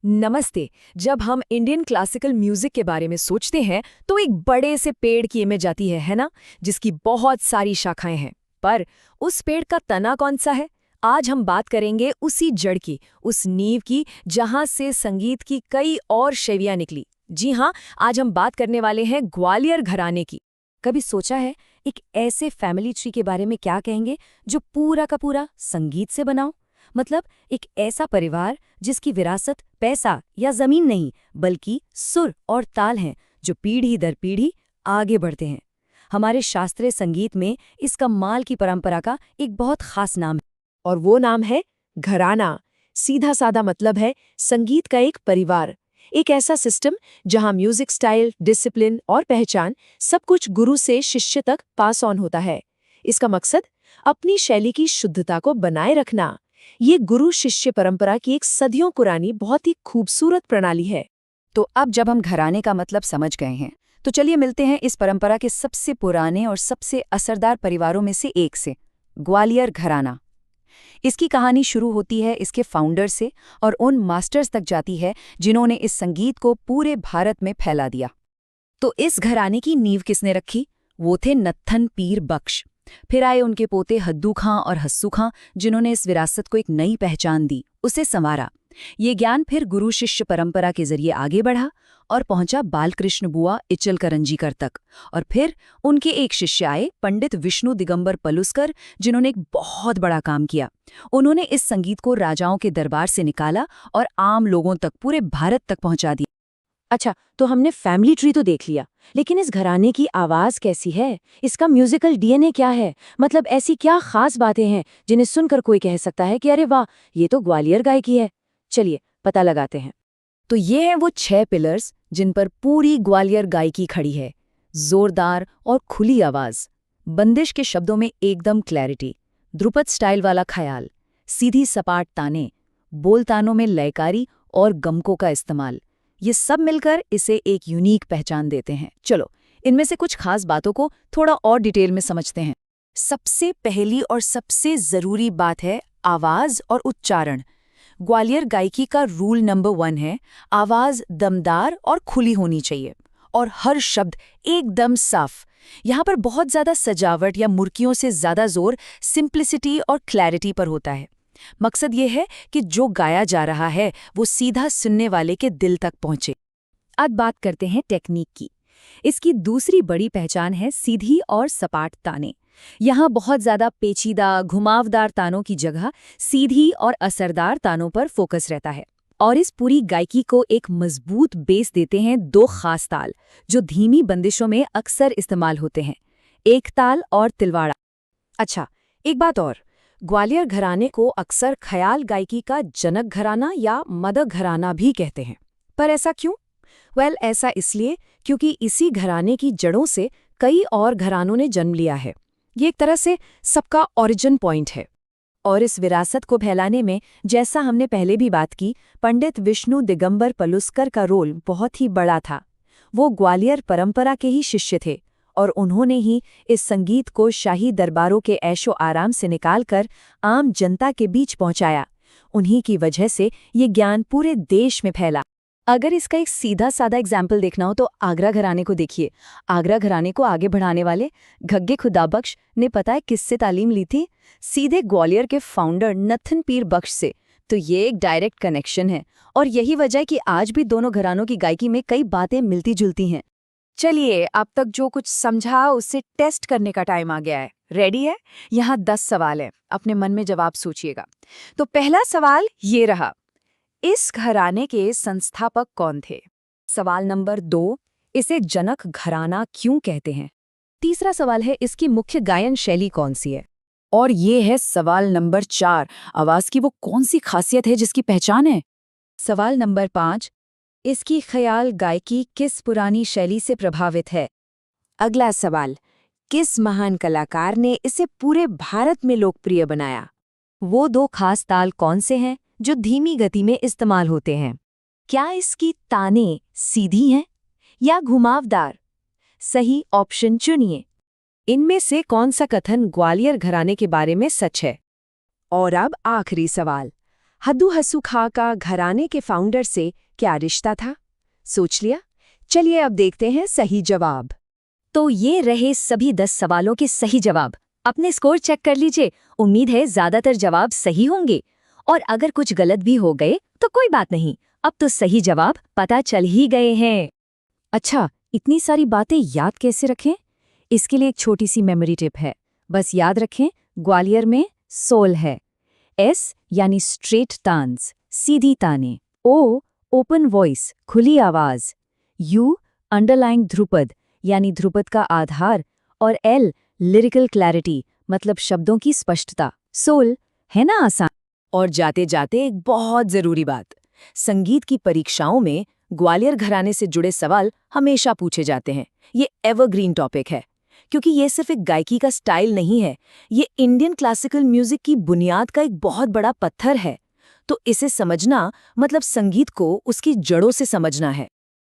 नमस्ते। जब हम इंडियन क्लासिकल म्यूजिक के बारे में सोचते हैं तो एक बड़े से पेड़ की इमेज आती है ना, जिसकी बहुत सारी शाखाएं हैं। पर उस पेड़ का तना कौन सा है? आज हम बात करेंगे उसी जड़ की, उस नींव की जहां से संगीत की कई और शैलियां निकली। जी हाँ, आज हम बात करने वाले हैं ग्वालियर घराने की। कभी सोचा है एक ऐसे फैमिली ट्री के बारे में क्या कहेंगे जो पूरा का पूरा संगीत से बनाओ? मतलब एक ऐसा परिवार जिसकी विरासत पैसा या जमीन नहीं बल्कि सुर और ताल हैं, जो पीढ़ी दर पीढ़ी आगे बढ़ते हैं। हमारे शास्त्रीय संगीत में इस कमाल की परंपरा का एक बहुत खास नाम है, और वो नाम है घराना। सीधा साधा मतलब है संगीत का एक परिवार, एक ऐसा सिस्टम जहां म्यूजिक स्टाइल, डिसिप्लिन और पहचान सब कुछ गुरु से शिष्य तक पास ऑन होता है। इसका मकसद अपनी शैली की शुद्धता को बनाए रखना। ये गुरु शिष्य परंपरा की एक सदियों पुरानी बहुत ही खूबसूरत प्रणाली है। तो अब जब हम घराने का मतलब समझ गए हैं, तो चलिए मिलते हैं इस परंपरा के सबसे पुराने और सबसे असरदार परिवारों में से एक से, ग्वालियर घराना। इसकी कहानी शुरू होती है इसके फाउंडर से और उन मास्टर्स तक जाती है जिन्होंने इस संगीत को पूरे भारत में फैला दिया। तो इस घराने की नींव किसने रखी? वो थे नत्थन पीर बख्श। फिर आए उनके पोते हद्दू खां और हस्सू खां, जिन्होंने इस विरासत को एक नई पहचान दी, उसे संवारा। ये ज्ञान फिर गुरु शिष्य परंपरा के जरिए आगे बढ़ा और पहुंचा बालकृष्ण बुआ इचल करंजीकर तक। और फिर उनके एक शिष्य आए, पंडित विष्णु दिगंबर पलुस्कर, जिन्होंने एक बहुत बड़ा काम किया। उन्होंने इस संगीत को राजाओं के दरबार से निकाला और आम लोगों तक, पूरे भारत तक पहुंचा दिया। अच्छा, तो हमने फैमिली ट्री तो देख लिया, लेकिन इस घराने की आवाज कैसी है? इसका म्यूजिकल डीएनए क्या है? मतलब ऐसी क्या खास बातें हैं जिन्हें सुनकर कोई कह सकता है कि अरे वाह, ये तो ग्वालियर गायकी है? चलिए पता लगाते हैं। तो ये हैं वो 6 पिलर्स जिन पर पूरी ग्वालियर गायकी खड़ी है। जोरदार और खुली आवाज, बंदिश के शब्दों में एकदम क्लैरिटी, ध्रुपद स्टाइल वाला ख्याल, सीधी सपाट ताने, बोल तानों में लयकारी और गमकों का इस्तेमाल। ये सब मिलकर इसे एक यूनिक पहचान देते हैं। चलो इनमें से कुछ खास बातों को थोड़ा और डिटेल में समझते हैं। सबसे पहली और सबसे जरूरी बात है आवाज और उच्चारण। ग्वालियर गायकी का रूल नंबर 1 है, आवाज दमदार और खुली होनी चाहिए और हर शब्द एकदम साफ। यहाँ पर बहुत ज्यादा सजावट या मुर्कियों से ज्यादा जोर सिंप्लिसिटी और क्लैरिटी पर होता है। मकसद ये है कि जो गाया जा रहा है वो सीधा सुनने वाले के दिल तक पहुंचे। अब बात करते हैं टेक्निक की। इसकी दूसरी बड़ी पहचान है सीधी और सपाट ताने। यहाँ बहुत ज्यादा पेचीदा घुमावदार तानों की जगह सीधी और असरदार तानों पर फोकस रहता है। और इस पूरी गायकी को एक मजबूत बेस देते हैं 2 खास ताल, जो धीमी बंदिशों में अक्सर इस्तेमाल होते हैं, एक ताल और तिलवाड़ा। अच्छा, एक बात और, ग्वालियर घराने को अक्सर ख्याल गायकी का जनक घराना या मदक घराना भी कहते हैं। पर ऐसा क्यों? ऐसा इसलिए क्योंकि इसी घराने की जड़ों से कई और घरानों ने जन्म लिया है। ये एक तरह से सबका ओरिजिन पॉइंट है। और इस विरासत को फैलाने में, जैसा हमने पहले भी बात की, पंडित विष्णु दिगंबर पलुस्कर का रोल बहुत ही बड़ा था। वो ग्वालियर परंपरा के ही शिष्य थे और उन्होंने ही इस संगीत को शाही दरबारों के ऐशो आराम से निकालकर आम जनता के बीच पहुंचाया। उन्हीं की वजह से ये ज्ञान पूरे देश में फैला। अगर इसका एक सीधा साधा एग्जाम्पल देखना हो तो आगरा घराने को देखिए। आगरा घराने को आगे बढ़ाने वाले घग्गे खुदाबख्श ने पता है किससे तालीम ली थी? सीधे ग्वालियर के फाउंडर नत्थन पीर बख्श से। तो ये एक डायरेक्ट कनेक्शन है और यही वजह है कि आज भी दोनों घरानों की गायकी में कई बातें मिलती जुलती हैं। चलिए, अब तक जो कुछ समझा उससे टेस्ट करने का टाइम आ गया है। रेडी है? यहाँ 10 सवाल है, अपने मन में जवाब सोचिएगा। तो पहला सवाल ये रहा, इस घराने के संस्थापक कौन थे? सवाल नंबर 2, इसे जनक घराना क्यों कहते हैं? तीसरा सवाल है, इसकी मुख्य गायन शैली कौन सी है? और ये है सवाल नंबर 4, आवाज की वो कौन सी खासियत है जिसकी पहचान है? सवाल नंबर 5, इसकी ख्याल गायकी किस पुरानी शैली से प्रभावित है? अगला सवाल, किस महान कलाकार ने इसे पूरे भारत में लोकप्रिय बनाया? वो 2 खास ताल कौन से हैं जो धीमी गति में इस्तेमाल होते हैं? क्या इसकी ताने सीधी हैं या घुमावदार? सही ऑप्शन चुनिए। इनमें से कौन सा कथन ग्वालियर घराने के बारे में सच है? और अब आखिरी सवाल, हद्दू हस्सू खां का घराने के फाउंडर से क्या रिश्ता था? सोच लिया? चलिए अब देखते हैं सही जवाब। तो ये रहे सभी 10 सवालों के सही जवाब। अपने स्कोर चेक कर लीजिए। उम्मीद है ज्यादातर जवाब सही होंगे, और अगर कुछ गलत भी हो गए तो कोई बात नहीं, अब तो सही जवाब पता चल ही गए हैं। अच्छा, इतनी सारी बातें याद कैसे रखें? इसके लिए एक छोटी सी मेमोरी टिप है। बस याद रखें, ग्वालियर में सोल है, एस यानी स्ट्रेट तान्स, सीधी ताने, ओ ओपन वॉइस, खुली आवाज, यू अंडरलाइंग ध्रुपद यानी ध्रुपद का आधार, और एल लिरिकल क्लैरिटी मतलब शब्दों की स्पष्टता। सोल है ना आसान। और जाते जाते एक बहुत जरूरी बात, संगीत की परीक्षाओं में ग्वालियर घराने से जुड़े सवाल हमेशा पूछे जाते हैं। ये एवरग्रीन टॉपिक है, क्योंकि ये सिर्फ एक गायकी का स्टाइल नहीं है, ये इंडियन क्लासिकल म्यूजिक की बुनियाद का एक बहुत बड़ा पत्थर है। तो इसे समझना मतलब संगीत को उसकी जड़ों से समझना है।